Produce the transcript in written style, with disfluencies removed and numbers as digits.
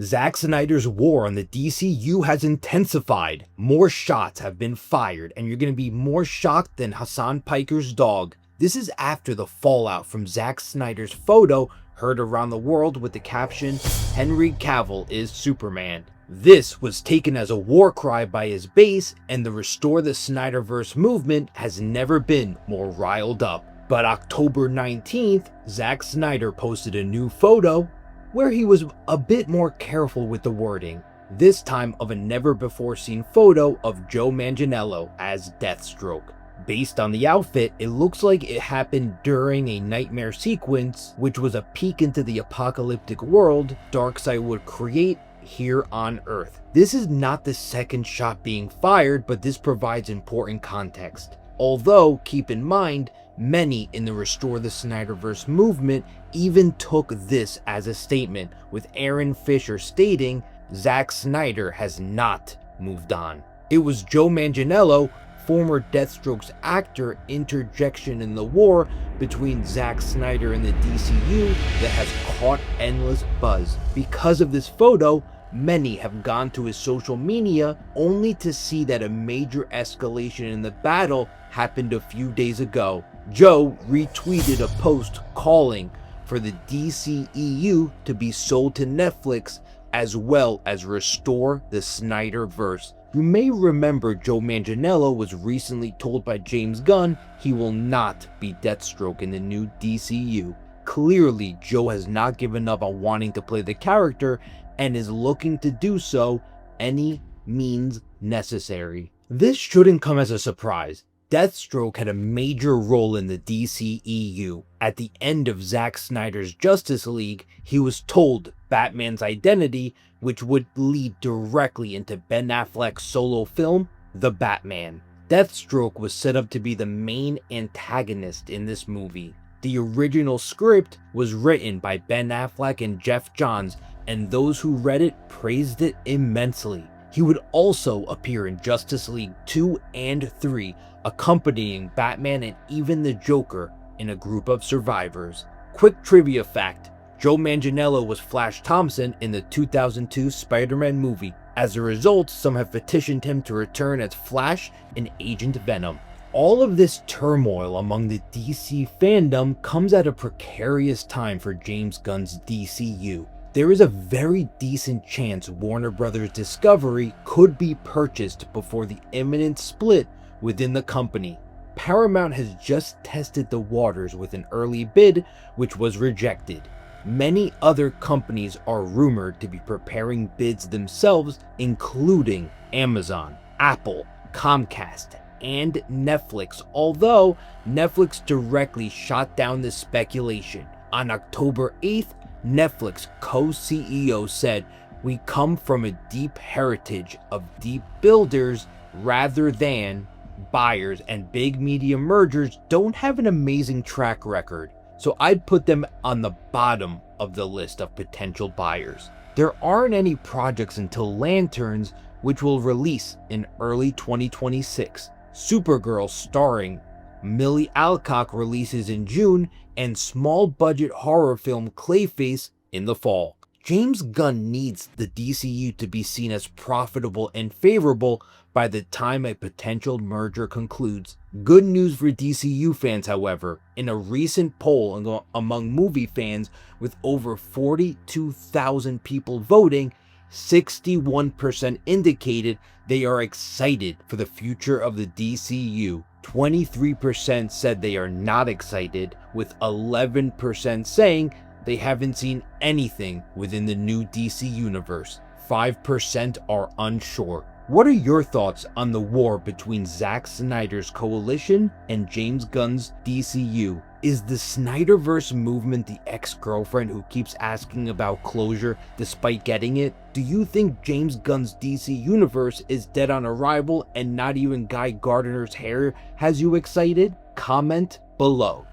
Zack Snyder's war on the DCU has intensified. More shots have been fired, and you're going to be more shocked than Hassan Piker's dog. This is after the fallout from Zack Snyder's photo heard around the world with the caption, "Henry Cavill is Superman." This was taken as a war cry by his base, and the Restore the Snyderverse movement has never been more riled up. But October 19th, Zack Snyder posted a new photo where he was a bit more careful with the wording, this time of a never-before-seen photo of Joe Manganiello as Deathstroke. Based on the outfit, it looks like it happened during a nightmare sequence, which was a peek into the apocalyptic world Darkseid would create here on Earth. This is not the second shot being fired, but this provides important context. Although, keep in mind, many in the Restore the Snyderverse movement even took this as a statement, with Aaron Fisher stating, "Zack Snyder has not moved on." It was Joe Manganiello, former Deathstroke's actor, interjection in the war between Zack Snyder and the DCU that has caught endless buzz. Because of this photo, many have gone to his social media only to see that a major escalation in the battle happened a few days ago. Joe retweeted a post calling for the DCEU to be sold to Netflix, as well as Restore the Snyderverse. You may remember Joe Manganiello was recently told by James Gunn he will not be Deathstroke in the new DCU. Clearly, Joe has not given up on wanting to play the character and is looking to do so any means necessary. This shouldn't come as a surprise. Deathstroke had a major role in the DCEU. At the end of Zack Snyder's Justice League, he was told Batman's identity, which would lead directly into Ben Affleck's solo film, The Batman. Deathstroke was set up to be the main antagonist in this movie. The original script was written by Ben Affleck and Jeff Johns, and those who read it praised it immensely. He would also appear in Justice League 2 and 3, accompanying Batman and even the Joker in a group of survivors. Quick trivia fact, Joe Manganiello was Flash Thompson in the 2002 Spider-Man movie. As a result, some have petitioned him to return as Flash and Agent Venom. All of this turmoil among the DC fandom comes at a precarious time for James Gunn's DCU. There is a very decent chance Warner Bros. Discovery could be purchased before the imminent split within the company. Paramount has just tested the waters with an early bid, which was rejected. Many other companies are rumored to be preparing bids themselves, including Amazon, Apple, Comcast, and Netflix, although Netflix directly shot down this speculation. On October 8th, Netflix co-CEO said, "We come from a deep heritage of deep builders rather than buyers, and big media mergers don't have an amazing track record, so I'd put them on the bottom of the list of potential buyers." There aren't any projects until Lanterns, which will release in early 2026. Supergirl starring Millie Alcock releases in June, and small budget horror film Clayface in the fall. James Gunn needs the DCU to be seen as profitable and favorable by the time a potential merger concludes. Good news for DCU fans, however. In a recent poll among movie fans with over 42,000 people voting, 61% indicated they are excited for the future of the DCU. 23% said they are not excited, with 11% saying they haven't seen anything within the new DC universe. 5% are unsure. What are your thoughts on the war between Zack Snyder's coalition and James Gunn's DCU? Is the Snyderverse movement the ex-girlfriend who keeps asking about closure despite getting it? Do you think James Gunn's DC universe is dead on arrival and not even Guy Gardner's hair has you excited? Comment below.